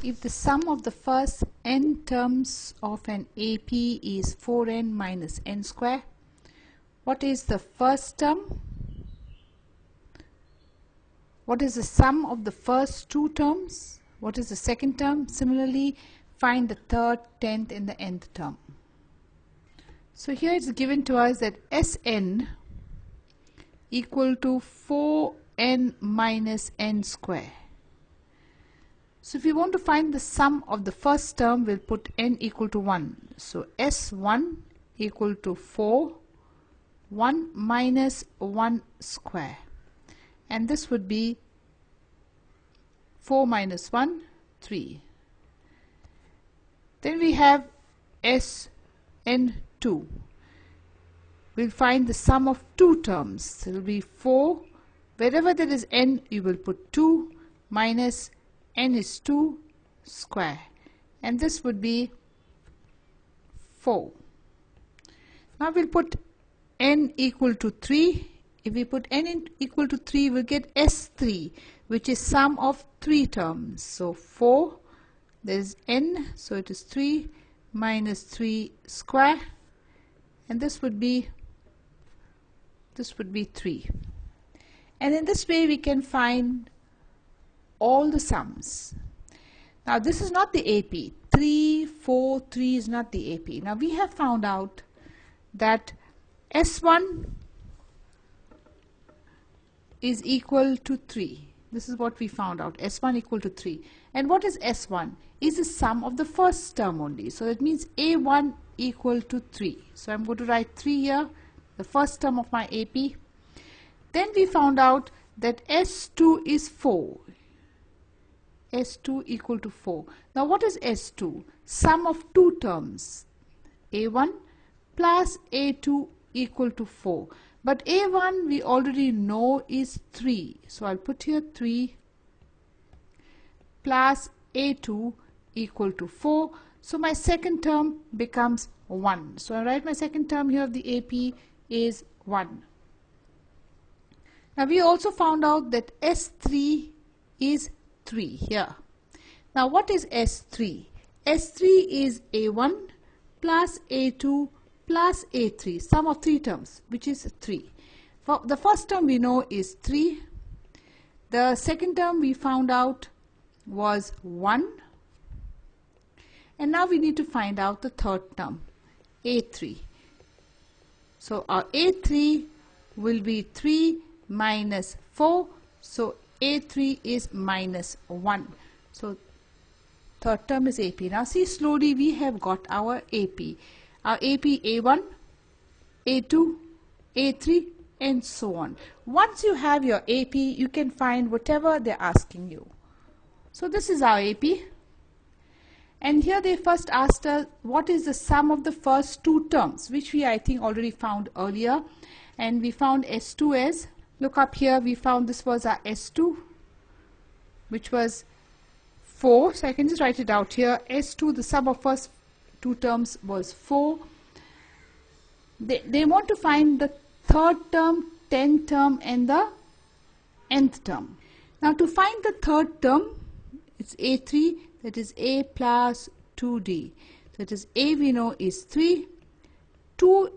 If the sum of the first n terms of an AP is 4n minus n square, what is the first term? What is the sum of the first two terms? What is the second term? Similarly, find the third, 10th and the nth term. So here it's given to us that Sn equal to 4n minus n square. So if we want to find the sum of the first term, we'll put n equal to 1. So S1 equal to 4, 1 minus 1 square. And this would be 4 minus 1, 3. Then we have Sn2. We'll find the sum of two terms. It will be 4. Wherever there is n, you will put 2 minus n is 2 square. And this would be 4. Now we'll put n equal to 3. If we put n equal to 3, we'll get S3, which is sum of 3 terms. So 4, there is n, so it is 3 minus 3 square, and this would be 3. And in this way we can find all the sums. Now this is not the AP. 3, 4, 3 is not the AP. Now we have found out that S1 is equal to 3. This is what we found out. S1 equal to 3. And what is S1? Is the sum of the first term only. So that means A1 equal to 3. So I'm going to write 3 here, the first term of my AP. Then we found out that S2 is 4. S2 equal to 4. Now what is S2? Sum of two terms. A1 plus A2 equal to 4. But A1 we already know is 3. So I'll put here 3 plus A2 equal to 4. So my second term becomes 1. So I write my second term here of the AP is 1. Now we also found out that S3 is 3 here. Now what is S3? S3 is A1 plus A2 plus A3, sum of 3 terms, which is 3. For the first term we know is 3. The second term we found out was 1. And now we need to find out the third term, A3. So our A3 will be 3 minus 4. So A3 is minus 1. So third term is AP. Now see, slowly we have got our AP. Our AP A1, A2, A3 and so on. Once you have your AP, you can find whatever they're asking you. So this is our AP. And here they first asked us what is the sum of the first two terms, which we I think already found earlier. And we found S2 as, look up here, we found this was our S2, which was 4. So I can just write it out here. S2, the sum of first two terms was 4. They want to find the third term, 10th term and the nth term. Now to find the third term, it's A3, that is A plus 2D. So it is A we know is 3, 2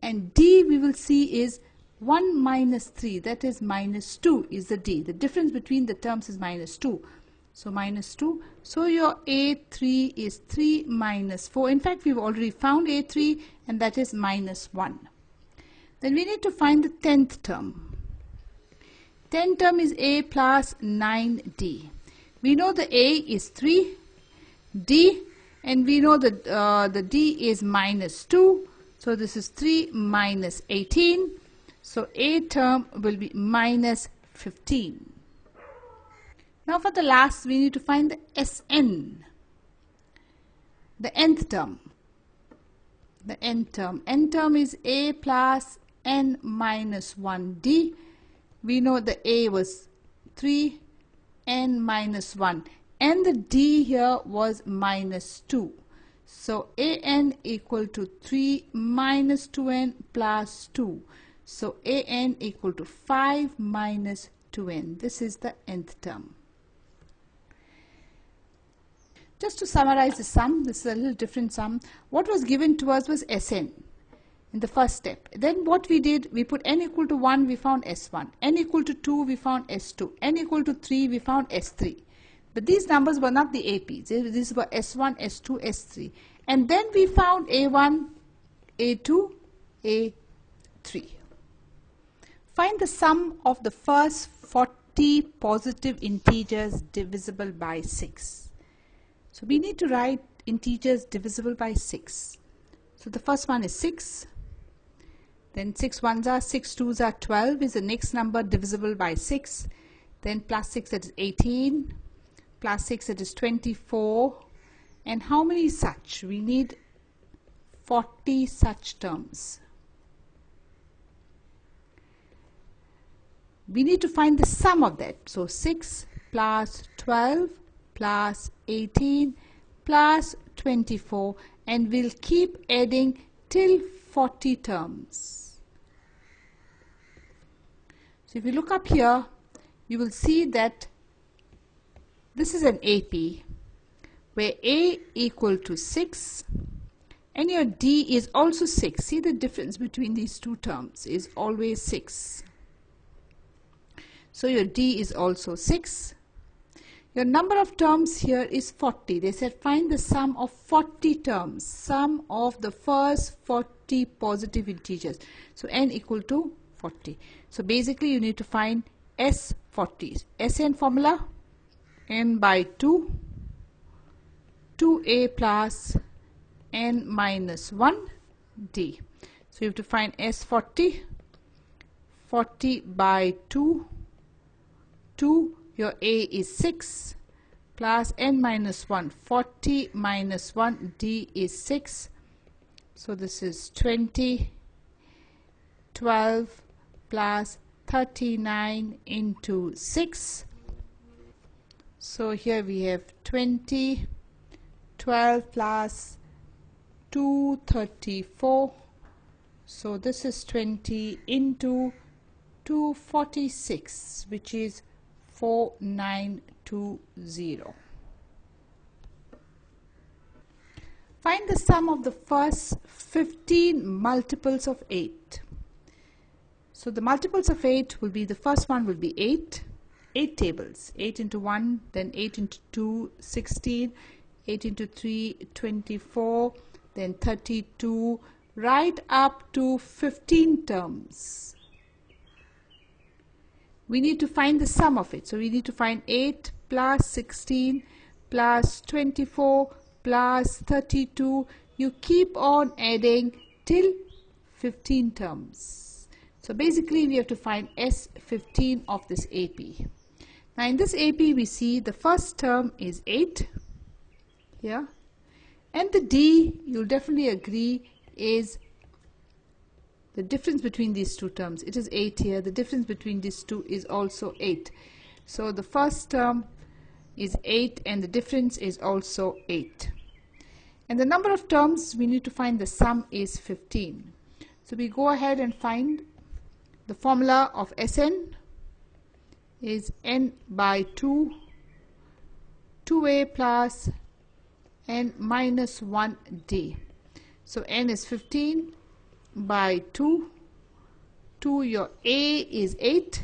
and D we will see is 1 minus 3, that is minus 2 is the D. The difference between the terms is minus 2. So minus 2. So your A3 is 3 minus 4. In fact, we've already found A3 and that is minus 1. Then we need to find the 10th term. 10th term is A plus 9D. We know the A is 3, D, and we know that the D is minus 2. So this is 3 minus 18. So A term will be minus 15. Now for the last, we need to find the Sn, the nth term. The nth term. Nth term is A plus n minus 1D. We know the A was 3, n minus 1. And the D here was minus 2. So An equal to 3 minus 2n plus 2. So An equal to 5 minus 2n. This is the nth term. Just to summarize the sum, this is a little different sum. What was given to us was Sn in the first step. Then what we did, we put n equal to 1, we found S1. N equal to 2, we found S2. N equal to 3, we found S3. But these numbers were not the APs. These were S1, S2, S3. And then we found A1, A2, A3. Find the sum of the first 40 positive integers divisible by 6. So we need to write integers divisible by 6. So the first one is 6. Then 6 ones are 6 twos are 12 is the next number divisible by 6. Then plus 6, that is 18. Plus 6, that is 24. And how many such? We need 40 such terms. We need to find the sum of that. So 6 plus 12 plus 18 plus 24, and we'll keep adding till 40 terms. So if you look up here, you will see that this is an AP where A equal to 6 and your D is also 6. See, the difference between these two terms is always 6. So your D is also 6. Your number of terms here is 40. They said find the sum of 40 terms, sum of the first 40 positive integers. So n equal to 40. So basically you need to find S40. Sn formula, n by 2, 2a plus n minus 1 d. So you have to find S40, 40 by 2, 2, your a is 6 plus n minus 1, 40 minus 1, d is 6. So this is 20, 12 plus 39 into 6. So here we have 20, 12 plus 234. So this is 20 into 246, which is 4920. Find the sum of the first 15 multiples of 8. So the multiples of 8 will be, the first one will be 8. 8 tables. 8 into 1, then 8 into 2, 16. 8 into 3, 24. Then 32. Right up to 15 terms. We need to find the sum of it. So we need to find 8 plus 16 plus 24 plus 32. You keep on adding till 15 terms. So basically we have to find S15 of this AP. Now in this AP we see the first term is 8 here, and the D, you'll definitely agree, is the difference between these two terms. It is 8 here. The difference between these two is also 8. So the first term is 8 and the difference is also 8. And the number of terms we need to find the sum is 15. So we go ahead and find the formula of Sn is n by 2, 2a plus n minus 1d. So n is 15 by 2, 2, your a is 8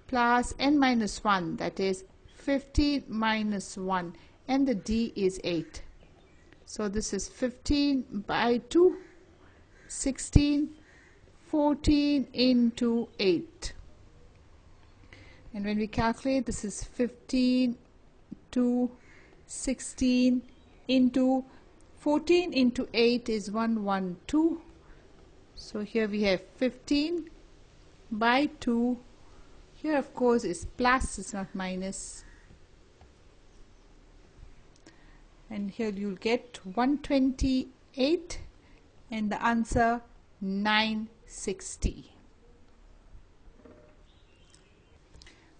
plus n minus 1, that is 15 minus 1, and the d is 8. So this is 15 by 2, 16, 14 into 8. And when we calculate, this is 15 to 16 into 14 into 8 is 112. So here we have 15 by 2. Here of course is plus, it's not minus. And here you'll get 128 and the answer 960.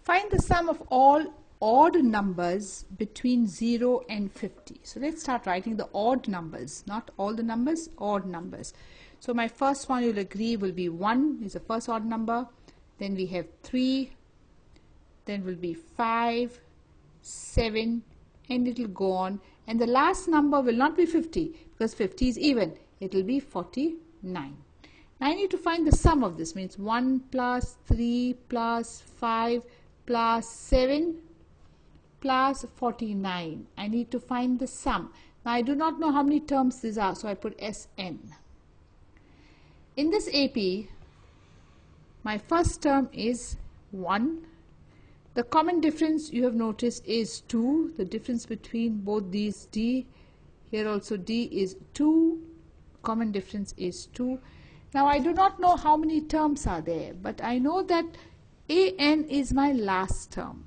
Find the sum of all odd numbers between 0 and 50. So let's start writing the odd numbers, not all the numbers, odd numbers. So my first one, you'll agree, will be 1 is the first odd number. Then we have 3, then will be 5, 7 and it will go on, and the last number will not be 50 because 50 is even, it will be 49. Now I need to find the sum of this, means 1 plus 3 plus 5 plus 7 plus 49. I need to find the sum. Now I do not know how many terms these are, so I put Sn. In this AP, my first term is 1. The common difference you have noticed is 2. The difference between both these D, here also D is 2. Common difference is 2. Now I do not know how many terms are there, but I know that An is my last term.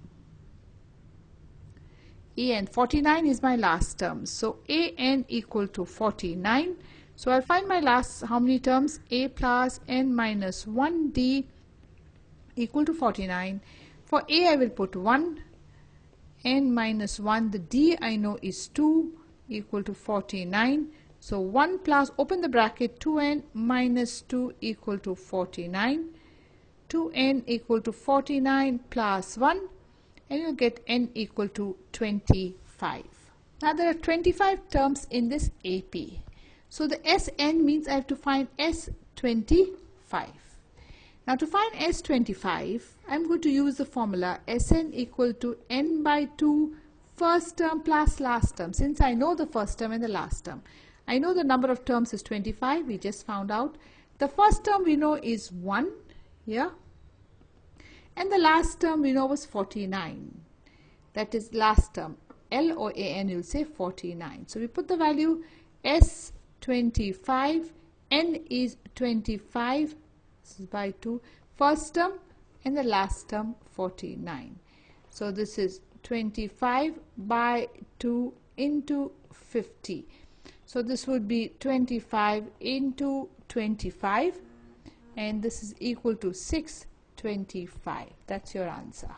An 49 is my last term. So An equal to 49. So I'll find my last, how many terms? A plus n minus 1D equal to 49. For A I will put 1, n minus 1, the D I know is 2 equal to 49. So 1 plus, open the bracket, 2n minus 2 equal to 49. 2n equal to 49 plus 1, and you get n equal to 25. Now there are 25 terms in this AP. So the Sn means I have to find S25. Now to find S25, I'm going to use the formula Sn equal to n by 2 first term plus last term. Since I know the first term and the last term, I know the number of terms is 25. We just found out. The first term we know is 1, yeah, and the last term we know was 49. That is last term. L or An, you'll say 49. So we put the value S25. N is 25. This is by 2. First term and the last term 49. So this is 25 by 2 into 50. So this would be 25 into 25, and this is equal to 625. That's your answer.